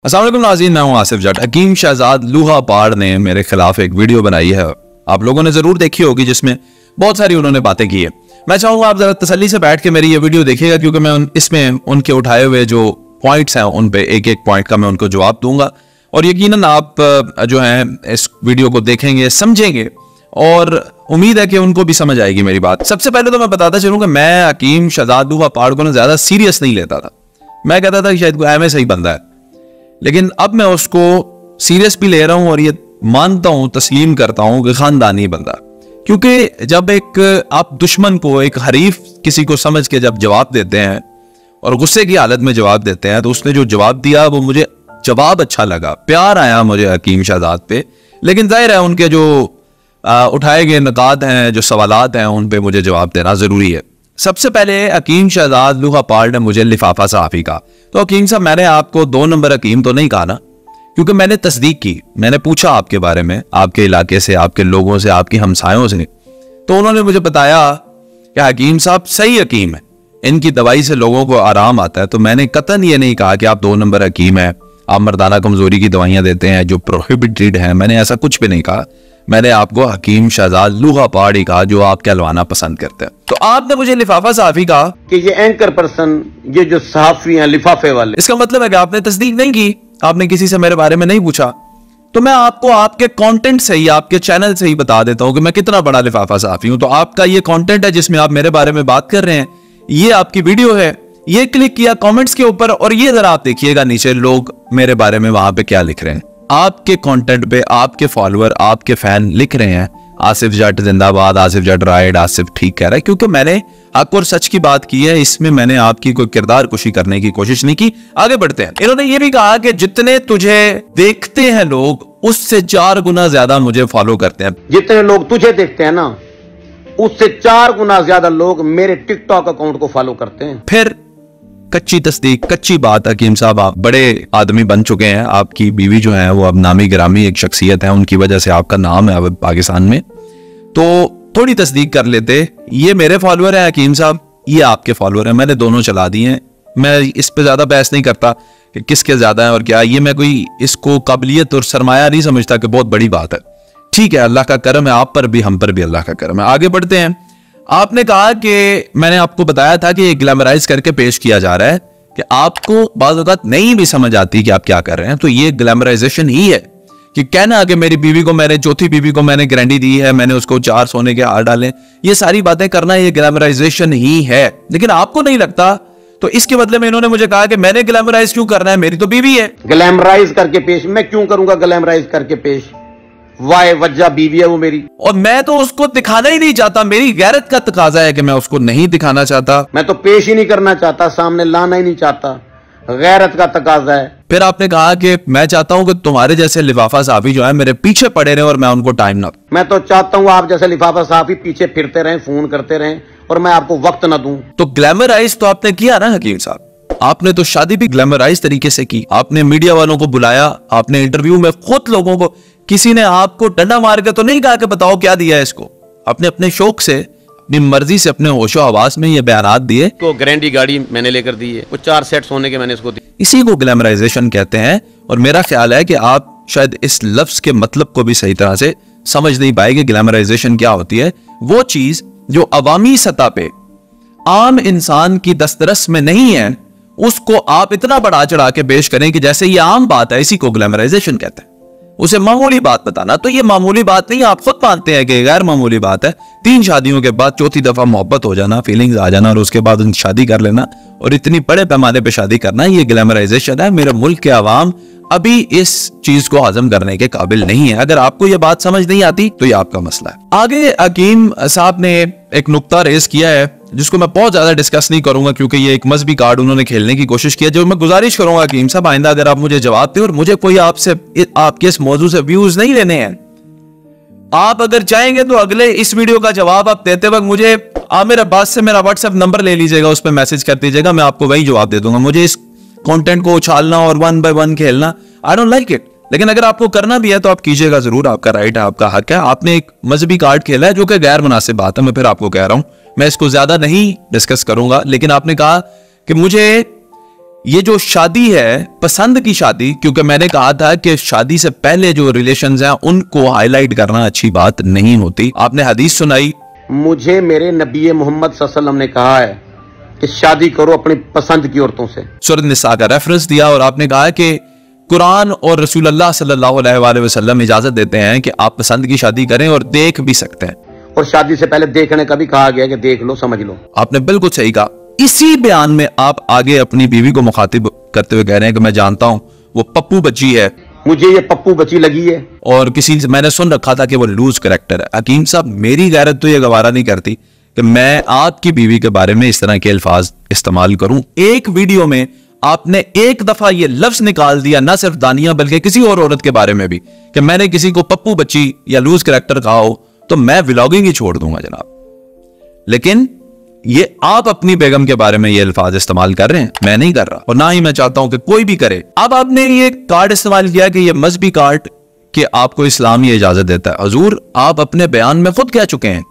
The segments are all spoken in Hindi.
अस्सलाम वालेकुम नाज़रीन, मैं हूं आसिफ जट। हकीम शहजाद लूहा पाड़ ने मेरे खिलाफ एक वीडियो बनाई है, आप लोगों ने जरूर देखी होगी, जिसमें बहुत सारी उन्होंने बातें की है। मैं चाहूंगा आप जरा तसल्ली से बैठ के मेरी ये वीडियो देखिएगा, क्योंकि मैं इसमें उनके उठाए हुए जो पॉइंट्स हैं उन पे एक एक पॉइंट का मैं उनको जवाब दूंगा, और यकीनन आप जो है इस वीडियो को देखेंगे, समझेंगे, और उम्मीद है कि उनको भी समझ आएगी मेरी बात। सबसे पहले तो मैं बताता चलूं कि मैं हकीम शहजाद लूहा पाड़ को ज्यादा सीरियस नहीं लेता था। मैं कहता था कि शायद कोई एम सही बंदा है, लेकिन अब मैं उसको सीरियस भी ले रहा हूं और ये मानता हूं, तस्लीम करता हूं कि खानदानी बंदा। क्योंकि जब एक आप दुश्मन को, एक हरीफ किसी को समझ के जब जवाब देते हैं और गुस्से की हालत में जवाब देते हैं, तो उसने जो जवाब दिया वो मुझे जवाब अच्छा लगा, प्यार आया मुझे हकीम शहजाद पे। लेकिन जाहिर है उनके जो उठाए गए नकात हैं, जो सवालात हैं, उन पे मुझे जवाब देना जरूरी है। सबसे पहले हकीम शहजाद लूहा पाड़ ने मुझे लिफाफा सहाफी कहा। तो हकीम साहब, मैंने आपको 2 नंबर हकीम तो नहीं कहा ना, क्योंकि मैंने तस्दीक की, मैंने पूछा आपके बारे में, आपके इलाके से, आपके लोगों से, आपकी हमसायों से, तो उन्होंने मुझे बताया कि हकीम साहब सही हकीम है, इनकी दवाई से लोगों को आराम आता है। तो मैंने कतन ये नहीं कहा कि आप 2 नंबर हकीम है, आप मर्दाना कमजोरी की दवाइयां देते हैं जो प्रोहिबिटेड है, मैंने ऐसा कुछ भी नहीं कहा। मैंने आपको हकीम शहजाद लूहा पाड़ ही कहा, जो आप कहलवाना पसंद करते हैं। तो आपने मुझे लिफाफा सहाफी कहा कि ये एंकर पर्सन, ये जो सहाफी हैं लिफाफे वाले, इसका मतलब है कि आपने तस्दीक नहीं की, आपने किसी से मेरे बारे में नहीं पूछा। तो मैं आपको आपके कंटेंट से ही, आपके चैनल से ही बता देता हूं कि मैं कितना बड़ा लिफाफा सहाफी हूं। तो आपका ये कंटेंट है जिसमें आप मेरे बारे में बात कर रहे हैं, ये आपकी वीडियो है, ये क्लिक किया कमेंट्स के ऊपर, और ये जरा आप देखिएगा नीचे लोग मेरे बारे में वहां पे क्या लिख रहे हैं। आपके कंटेंट पे आपके फॉलोअर, आपके फैन लिख रहे हैं आसिफ जट जिंदाबाद, आसिफ जट राइड, आसिफ ठीक कह रहा है, क्योंकि मैंने हक और सच की बात की है। इसमें मैंने आपकी कोई किरदार कुशी करने की कोशिश नहीं की। आगे बढ़ते हैं। इन्होंने ये भी कहा कि जितने तुझे देखते हैं लोग, उससे 4 गुना ज्यादा मुझे फॉलो करते हैं। जितने लोग तुझे देखते हैं ना, उससे 4 गुना ज्यादा लोग मेरे टिकटॉक अकाउंट को फॉलो करते हैं। फिर कच्ची तस्दीक, कच्ची बात, हकीम साहब आप बड़े आदमी बन चुके हैं, आपकी बीवी जो है वो अब नामी गिरामी एक शख्सियत है, उनकी वजह से आपका नाम है अब पाकिस्तान में। तो थोड़ी तस्दीक कर लेते, ये मेरे फॉलोअर है हकीम साहब, ये आपके फॉलोअर है, मैंने दोनों चला दिए हैं। मैं इस पे ज्यादा बहस नहीं करता कि किसके ज्यादा है और क्या, ये मैं कोई इसको काबिलियत और सरमाया नहीं समझता कि बहुत बड़ी बात है। ठीक है, अल्लाह का करम है, आप पर भी हम पर भी अल्लाह का करम है। आगे बढ़ते हैं। आपने कहा कि मैंने आपको बताया था कि ये ग्लैमराइज करके पेश किया जा रहा है कि आपको बाज़ औक़ात नहीं भी समझ आती कि आप क्या कर रहे हैं, तो ये ग्लैमराइजेशन ही है। कि कहना कि मेरी बीवी को, मैंने चौथी बीवी को मैंने गारंटी दी है, मैंने उसको 4 सोने के हार डाले, ये सारी बातें करना ये ग्लैमराइजेशन ही है। लेकिन आपको नहीं लगता, तो इसके बदले में इन्होंने मुझे कहा कि मैंने ग्लैमराइज क्यों करना है, मेरी तो बीवी है। ग्लैमराइज करके पेश मैं क्यों करूंगा? ग्लैमराइज करके पेश वाह वजह बीवी है वो मेरी, और मैं तो उसको दिखाना ही नहीं चाहता। मेरी गैरत का तकाजा है कि मैं उसको नहीं दिखाना चाहता, मैं तो पेश ही नहीं करना चाहता, सामने लाना ही नहीं चाहता, गैरत का तकाजा है। फिर आपने कहा कि मैं चाहता हूं कि तुम्हारे जैसे लिफाफा साहबी जो है मेरे पीछे पड़े रहे और मैं उनको टाइम ना। मैं तो चाहता हूं आप जैसे लिफाफा साहबी पीछे फिरते रहें, फोन करते रहें, और मैं आपको वक्त ना दूं। तो ग्लैमराइज तो आपने किया ना हकीम साहब, आपने तो शादी भी ग्लैमराइज तरीके से की। आपने मीडिया वालों को बुलाया, आपने इंटरव्यू में खुद लोगों को, किसी ने आपको डंडा मार के तो नहीं कहा कि बताओ क्या दिया है इसको। आपने अपने शौक से, अपनी मर्जी से, अपने होशो हवास में ये बयानात दिए। तो गारंटी गाड़ी मैंने लेकर दी है, वो 4 सेट सोने के मैंने इसको दी। इसी को ग्लैमराइजेशन कहते हैं। और मेरा ख्याल है कि आप शायद इस लफ्ज के मतलब को भी सही तरह से समझ नहीं पाए कि ग्लैमराइजेशन क्या होती है। वो चीज जो अवामी सतह पे आम इंसान की दस्तरस में नहीं है, उसको आप इतना बढ़ा चढ़ा के पेश करें कि जैसे ये आम बात है, इसी को ग्लैमराइजेशन कहते हैं। उसे मामूली बात बताना, तो ये मामूली बात नहीं, आप खुद मानते हैं कि गैर मामूली बात है। 3 शादियों के बाद चौथी दफा मोहब्बत हो जाना, फीलिंग्स आ जाना, और उसके बाद उनकी शादी कर लेना, और इतनी बड़े पैमाने पे शादी करना, ये ग्लैमराइजेशन है। मेरे मुल्क के अवाम अभी इस चीज को हजम करने के काबिल नहीं है। अगर आपको ये बात समझ नहीं आती तो ये आपका मसला है। आगे हकीम साहब ने एक नुक्ता रेज किया है जिसको मैं बहुत ज्यादा डिस्कस नहीं करूंगा, क्योंकि ये एक मजहबी कार्ड उन्होंने खेलने की कोशिश की है। जो मैं गुजारिश करूंगा हकीम साहब, आइंदा अगर आप मुझे जवाब दें, और मुझे कोई आपसे आपके इस मौजू से व्यूज नहीं लेने हैं, आप अगर चाहेंगे तो अगले इस वीडियो का जवाब आप देते वक्त मुझे आमिर अब्बास से मेरा व्हाट्सएप नंबर ले लीजिएगा, उस पर मैसेज कर दीजिएगा, मैं आपको वही जवाब दे दूंगा। मुझे इस कंटेंट को उछालना और 1 by 1 खेलना, आई डोंट लाइक इट। लेकिन अगर आपको करना भी है तो आप कीजिएगा जरूर, आपका राइट है, आपका हक है। आपने एक मजहबी कार्ड खेला है जो कि गैर मुनासिब बात है, मैं फिर आपको कह रहा हूं, मैं इसको ज्यादा नहीं डिस्कस करूंगा। लेकिन आपने कहा कि मुझे ये जो शादी है पसंद की शादी, क्योंकि मैंने कहा था कि शादी से पहले जो रिलेशंस हैं उनको हाईलाइट करना अच्छी बात नहीं होती। आपने हदीस सुनाई, मुझे मेरे नबी मोहम्मद सल्लल्लाहु अलैहि वसल्लम ने कहा है कि शादी करो अपनी पसंद की औरतों से। सूरह निसा का रेफरेंस दिया और आपने कहा कि कुरान और रसूलुल्लाह सल्लल्लाहु अलैहि वसल्लम इजाजत देते हैं कि आप पसंद की शादी करें और देख भी सकते हैं, और शादी से पहले देखने का भी कहा गया कि देख लो समझ लो। आपने बिल्कुल सही कहा। इसी बयान में आप आगे अपनी बीवी को मुखातिब करते हुए कह रहे हैं कि मैं जानता हूं वो पप्पू बच्ची है, मुझे ये पप्पू बच्ची लगी है, और किसी से मैंने सुन रखा था कि वो लूज कैरेक्टर है। हकीम साहब, मेरी गैरत तो ये गवारा नहीं करती कि मैं आपकी बीवी के बारे में इस तरह के अल्फाज इस्तेमाल करूं। एक वीडियो में आपने एक दफा ये लफ्ज निकाल दिया, ना सिर्फ दानिया बल्कि किसी और औरत के बारे में भी, कि मैंने किसी को पप्पू बच्ची या लूज कैरेक्टर कहा हो तो मैं व्लॉगिंग ही छोड़ दूंगा जनाब। लेकिन ये आप अपनी बेगम के बारे में ये अल्फाज इस्तेमाल कर रहे हैं, मैं नहीं कर रहा और ना ही मैं चाहता हूं कि कोई भी करे। अब आपने ये कार्ड इस्तेमाल किया कि ये मजहबी कार्ड कि आपको इस्लाम ये इजाजत देता है। हुजूर, आप अपने बयान में खुद कह चुके हैं,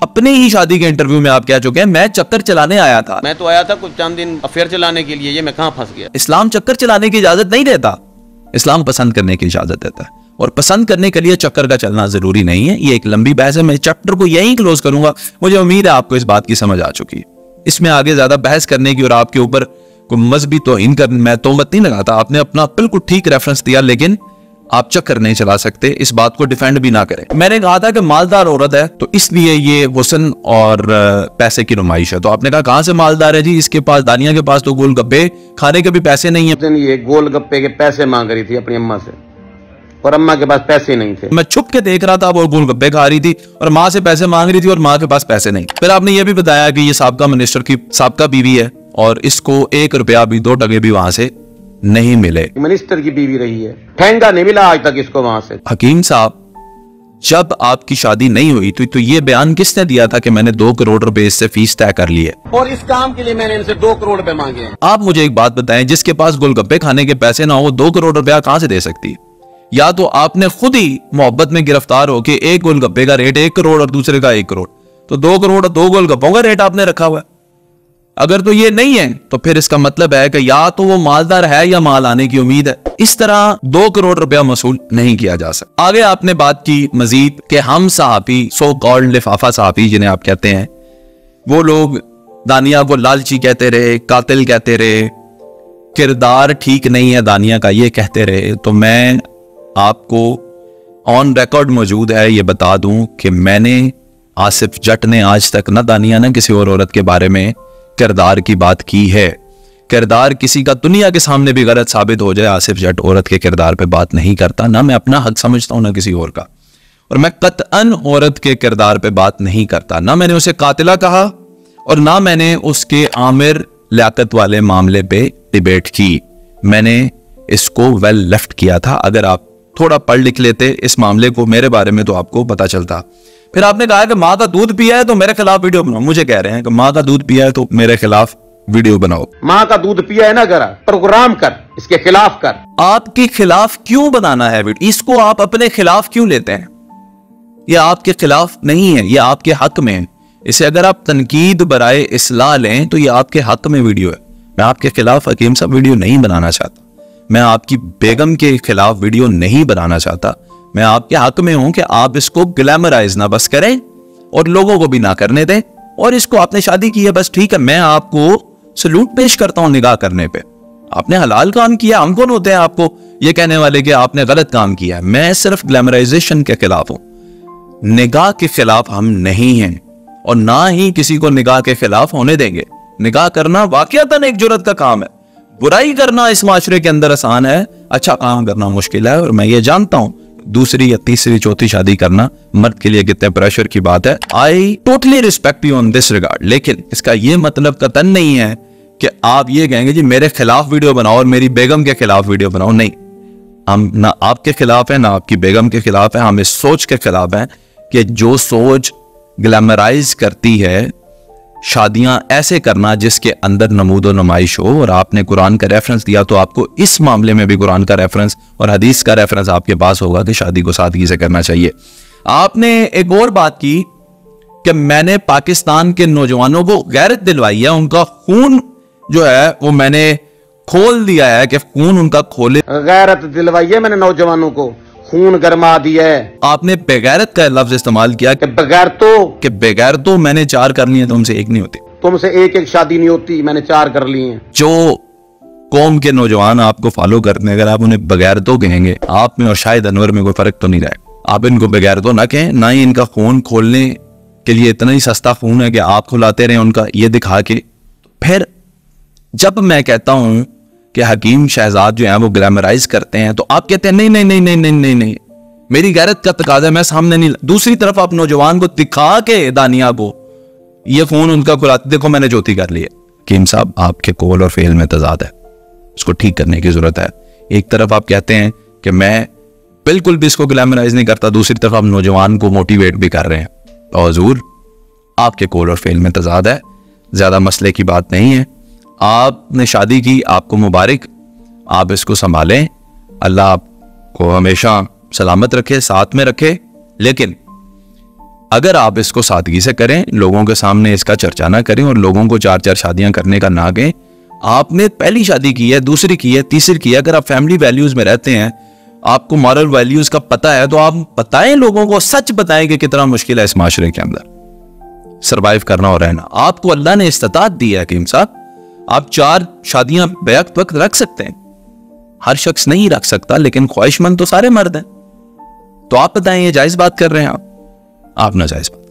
अपने ही शादी के इंटरव्यू में आप कह चुके हैं, मैं चक्कर चलाने आया था। मैं तो आया था कुछ चंद दिन अफेयर चलाने के लिए, ये मैं कहां फंस गया। इस्लाम चक्कर चलाने की इजाजत नहीं देता, इस्लाम पसंद करने की इजाजत देता है, और पसंद करने के लिए चक्कर का चलना जरूरी नहीं है। ये एक लंबी बहस है, मैं चैप्टर को यहीं क्लोज करूंगा। मुझे उम्मीद है आपको इस बात की समझ आ चुकी है। इसमें आगे ज्यादा बहस करने की और आपके ऊपर कोई मजहबी तौहीन कर मैं तोहमत नहीं लगाता। आपने अपना बिल्कुल ठीक रेफरेंस दिया, लेकिन आप चक्कर नहीं चला सकते, इस बात को डिफेंड भी ना करें। मैंने कहा था कि मालदार औरत है तो इसलिए ये हुस्न और पैसे की नुमाइश है, तो आपने कहा कहां से मालदार है जी, इसके पास, दानिया के पास तो गोलगप्पे खाने के भी पैसे नहीं है। ये गोलगप्पे के पैसे मांग रही थी अपनी अम्मा से और अम्मा के पास पैसे नहीं थे। मैं छुप के देख रहा था, वो गोलगप्पे खा रही थी और माँ से पैसे मांग रही थी और माँ के पास पैसे नहीं। फिर आपने ये भी बताया कि ये साबका मिनिस्टर की साबका बीवी है और इसको 1 रुपया भी 2 टके भी वहां से नहीं मिले। मिनिस्टर की बीवी रही है, ठेंगा नहीं मिला आज तक इसको वहां से। हकीम साहब, जब आपकी शादी नहीं हुई तो ये बयान किसने दिया था कि मैंने 2 करोड़ रुपए इससे फीस तय कर ली है और इस काम के लिए मैंने इनसे 2 करोड़ रुपए मांगे हैं। आप मुझे एक बात बताएं, जिसके पास गोलगप्पे खाने के पैसे ना हो, 2 करोड़ रुपया कहां से दे सकती है? या तो आपने खुद ही मोहब्बत में गिरफ्तार हो कि एक गोलगप्पे का रेट 1 करोड़ और दूसरे का 1 करोड़, तो 2 करोड़ 2 गोलगप्पों का रेट आपने रखा हुआ है। अगर तो ये नहीं है तो फिर इसका मतलब है कि या तो वो मालदार है या माल आने की उम्मीद है। इस तरह 2 करोड़ रुपया वसूल नहीं किया जा सकता। आगे आपने बात की मजीद कि हम सहाफी, सो कॉल्ड लिफाफा सहाफी जिन्हें आप कहते हैं, वो लोग दानिया को लालची कहते रहे, कातिल कहते रहे, किरदार ठीक नहीं है दानिया का ये कहते रहे। तो मैं आपको ऑन रिकॉर्ड मौजूद है ये बता दूं कि मैंने, आसिफ जट ने आज तक ना दानिया ना किसी और औरत के बारे में किरदार की बात की है। किरदार किसी का दुनिया के सामने भी गलत साबित हो जाए, आसिफ जट औरत के किरदार पे बात नहीं करता, ना मैं अपना हक समझता हूं ना किसी और का, और मैं कतअन औरत के किरदार पे बात नहीं करता। ना मैंने उसे कातिला कहा और ना मैंने उसके आमिर लियाकत वाले मामले पे डिबेट की। मैंने इसको वेल लेफ्ट किया था। अगर आप थोड़ा पढ़ लिख लेते इस मामले को मेरे बारे में तो आपको पता चलता। फिर आपने कहा कि माँ का दूध पिया है तो मेरे खिलाफ वीडियो बनाओ। मुझे कह रहे हैं कि माँ का दूध पिया है तो मेरे खिलाफ वीडियो बनाओ। माँ का दूध पिया है ना, जरा प्रोग्राम कर, इसके खिलाफ कर। आपके खिलाफ क्यों बनाना है वीडियो? इसको आप अपने खिलाफ क्यों लेते हैं? यह आपके खिलाफ नहीं है, यह आपके हक में है। इसे अगर आप तनकीद बराए इस्लाह लें तो यह आपके हक में वीडियो है। मैं आपके खिलाफ हकीम साहब वीडियो नहीं बनाना चाहता, मैं आपकी बेगम के खिलाफ वीडियो नहीं बनाना चाहता। मैं आपके हक में हूं कि आप इसको ग्लैमराइज ना बस करें और लोगों को भी ना करने दें, और इसको आपने शादी की है बस ठीक है, मैं आपको सलूट पेश करता हूं निगाह करने पे। आपने हलाल काम किया, हम कौन होते हैं आपको ये कहने वाले कि आपने गलत काम किया है? मैं सिर्फ ग्लैमराइजेशन के खिलाफ हूं, निगाह के खिलाफ हम नहीं हैं और ना ही किसी को निगाह के खिलाफ होने देंगे। निगाह करना वाकईतन एक जुर्रत का काम है। बुराई करना इस माशरे के अंदर आसान है, अच्छा काम करना मुश्किल है। और मैं ये जानता हूं दूसरी या तीसरी चौथी शादी करना मर्द के लिए कितने प्रेशर की बात है। I totally respect you on this regard, लेकिन इसका ये मतलब कतन नहीं है कि आप ये कहेंगे जी मेरे खिलाफ वीडियो बनाओ और मेरी बेगम के खिलाफ वीडियो बनाओ। नहीं, हम ना आपके खिलाफ है ना आपकी बेगम के खिलाफ है। हम इस सोच के खिलाफ हैं कि जो सोच ग्लैमराइज करती है शादियां ऐसे करना जिसके अंदर नमूदो नुमाइश हो। और आपने कुरान का रेफरेंस दिया तो आपको इस मामले में भी कुरान का रेफरेंस और हदीस का रेफरेंस आपके पास होगा कि शादी को सादगी से करना चाहिए। आपने एक और बात की कि मैंने पाकिस्तान के नौजवानों को गैरत दिलवाई है, उनका खून जो है वो मैंने खोल दिया है कि खून उनका खोले। गैरत दिलवाई है मैंने नौजवानों को, खून गरमा दिया है। आपने बेगैरत का लफ्ज इस्तेमाल किया कि बगैर तो मैंने 4 कर लिए, तुमसे एक नहीं होती। तुमसे एक शादी नहीं होती, मैंने 4 कर ली हैं। जो कौम के नौजवान आपको फॉलो करते हैं, अगर आप उन्हें बगैर तो कहेंगे, आप में और शायद अनवर में कोई फर्क तो नहीं रहेगा। आप इनको बगैर तो ना कहें, ना ही इनका खून खोलने के लिए इतना ही सस्ता खून है कि आप खुलाते रहे उनका ये दिखा के। फिर जब मैं कहता हूं कि हकीम शहजाद जो है वो ग्लैमराइज करते हैं, तो आप कहते हैं नहीं नहीं नहीं नहीं नहीं नहीं नहीं, मेरी गैरत का तकाजा, मैं सामने नहीं। दूसरी तरफ आप नौजवान को दिखा के दानिया को ये खून उनका खुलाते, देखो मैंने ज्योति कर ली है। हकीम साहब, आपके कौल और फेल में तजाद है, उसको ठीक करने की जरूरत है। एक तरफ आप कहते हैं कि मैं बिल्कुल भी इसको ग्लैमराइज नहीं करता, दूसरी तरफ आप नौजवान को मोटिवेट भी कर रहे हैं। और हुजूर, आपके कौल और फेल में तजाद है, ज्यादा मसले की बात नहीं है। आपने शादी की, आपको मुबारक, आप इसको संभालें, अल्लाह आपको हमेशा सलामत रखे, साथ में रखे। लेकिन अगर आप इसको सादगी से करें, लोगों के सामने इसका चर्चा ना करें और लोगों को 4-4 शादियां करने का ना कहें। आपने पहली शादी की है, दूसरी की है, तीसरी की है, अगर आप फैमिली वैल्यूज में रहते हैं, आपको मॉरल वैल्यूज का पता है, तो आप बताएं लोगों को, सच बताएं कि कितना मुश्किल है इस माशरे के अंदर सरवाइव करना और रहना। आपको अल्लाह ने इस्तिताअत दी है हकीम साहब, आप 4 शादियां बैक वक्त रख सकते हैं। हर शख्स नहीं रख सकता, लेकिन ख्वाहिशमंद तो सारे मर्द हैं। तो आप बताएं, ये जायज बात कर रहे हैं आप ना जायज बात।